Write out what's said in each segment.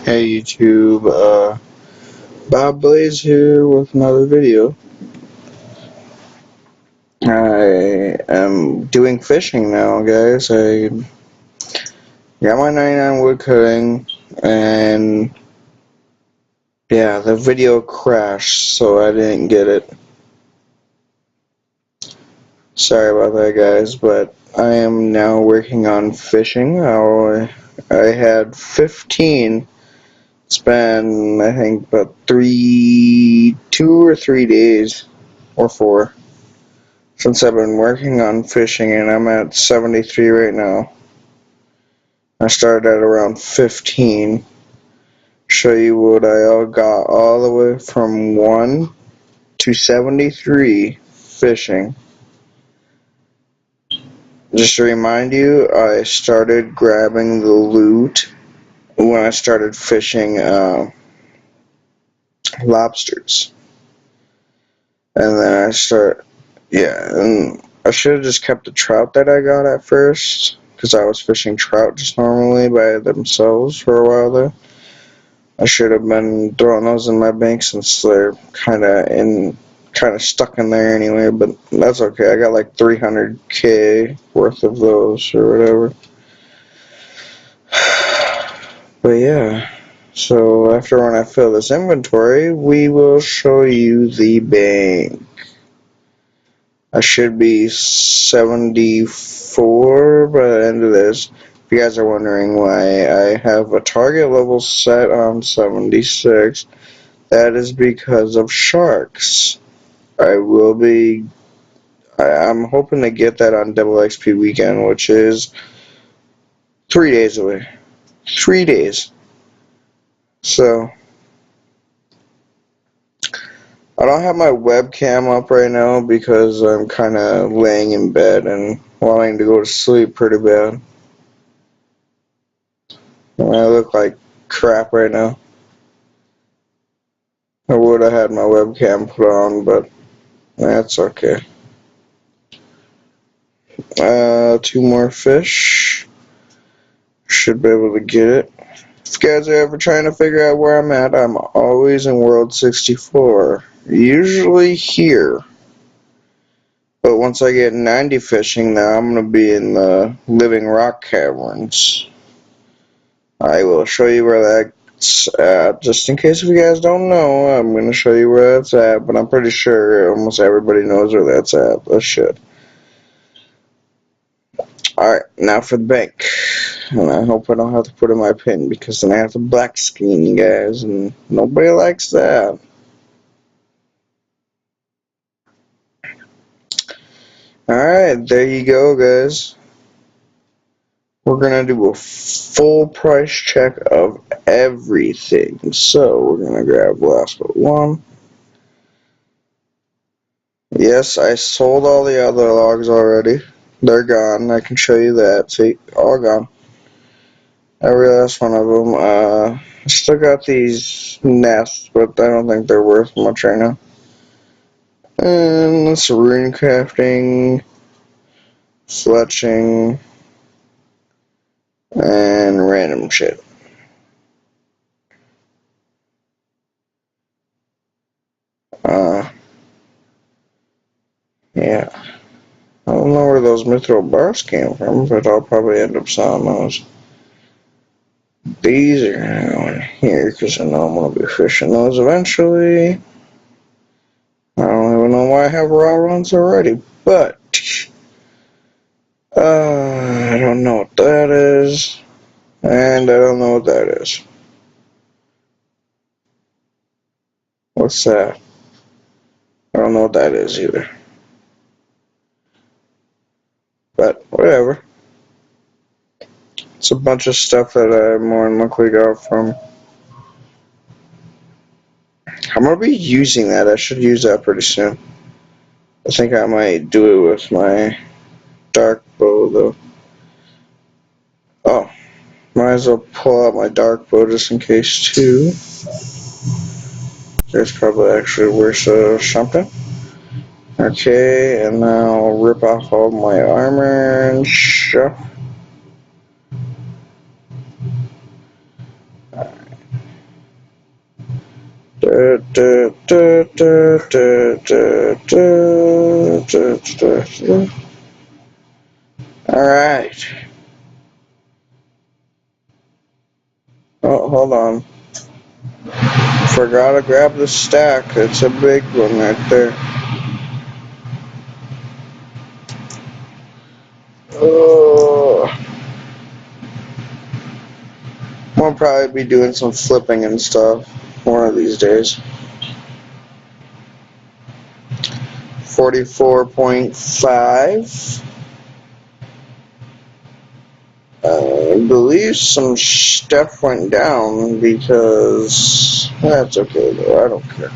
Hey YouTube, Bob Blaze here with another video. I am doing fishing now, guys. I got my 99 wood cutting, and yeah, the video crashed, so I didn't get it. Sorry about that, guys, but I am now working on fishing. I had 15. It's been, I think, about 2 or 3 days, or 4. Since I've been working on fishing, and I'm at 73 right now. I started at around 15. Show you what I all got all the way from 1 to 73 fishing. Just to remind you, I started grabbing the loot when I started fishing lobsters. And then and I should have just kept the trout that I got at first, because I was fishing trout just normally by themselves for a while there. I should have been throwing those in my bank since they're kind of stuck in there anyway, but that's okay. I got like 300k worth of those or whatever. But yeah, so after when I fill this inventory, we will show you the bank. I should be 74 by the end of this. If you guys are wondering why I have a target level set on 76, that is because of sharks. I'm hoping to get that on Double XP weekend, which is 3 days away. 3 days. So, I don't have my webcam up right now because I'm kind of laying in bed and wanting to go to sleep pretty bad. I look like crap right now. I would have had my webcam put on, but that's okay. 2 more fish. Should be able to get it. If you guys are ever trying to figure out where I'm at, I'm always in World 64. Usually here. But once I get 90 fishing, now I'm going to be in the Living Rock Caverns. I will show you where that's at. Just in case if you guys don't know, I'm going to show you where that's at. But I'm pretty sure almost everybody knows where that's at. That should. Alright, now for the bank. And I hope I don't have to put in my pin, because then I have to black screen you guys, and nobody likes that. Alright, there you go, guys. We're gonna do a full price check of everything. So we're gonna grab last but one. Yes, I sold all the other logs already. They're gone. I can show you that. See, all gone. Every last one of them. I still got these nests, but I don't think they're worth much right now. And that's rune crafting, fletching, and random shit. Yeah. I don't know where those mithril bars came from, but I'll probably end up selling those. These are gonna go in here because I know I'm gonna be fishing those eventually. I don't even know why I have raw runs already, but I don't know what that is, and I don't know what that is. What's that? I don't know what that is either. But whatever. It's a bunch of stuff that I more than likely got from. I'm gonna be using that. I should use that pretty soon. I think I might do it with my dark bow though. Oh, might as well pull out my dark bow just in case too. There's probably actually worse something. Okay, and now I'll rip off all my armor and stuff. Alright. Oh, hold on. Forgot to grab the stack. It's a big one right there. Oh. We'll probably be doing some flipping and stuff one of these days. 44.5. I believe some stuff went down because that's okay though. I don't care.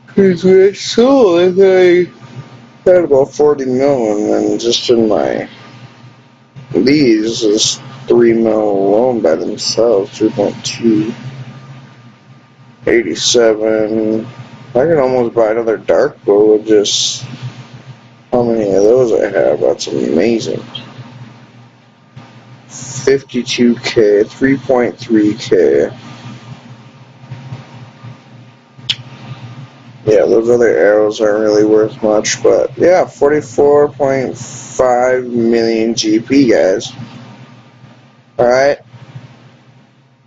Cause I saw I had about 40 mil, and then just in my these is 3 mil alone by themselves. 3.287. I can almost buy another dark bow with just how many of those I have. That's amazing. 52k, 3.3k. Yeah, those other arrows aren't really worth much, but yeah, 44.5 million GP, guys. Alright.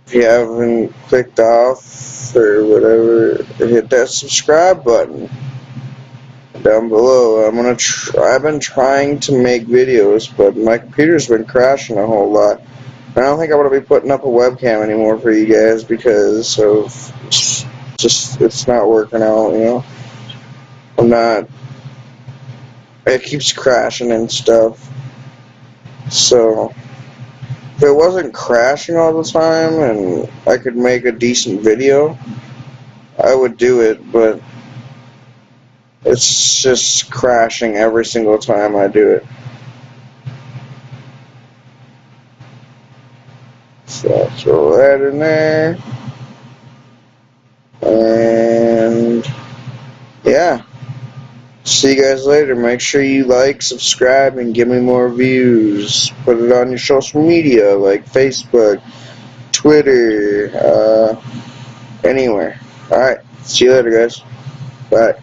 If you haven't clicked off or whatever, hit that subscribe button down below. I've been trying to make videos, but my computer's been crashing a whole lot. I don't think I'm gonna be putting up a webcam anymore for you guys because of just it's not working out, you know. It keeps crashing and stuff. So if it wasn't crashing all the time and I could make a decent video, I would do it, but it's just crashing every single time I do it. So I'll throw that in there. And yeah. See you guys later. Make sure you like, subscribe, and give me more views. Put it on your social media like Facebook, Twitter, anywhere. Alright. See you later, guys. Bye.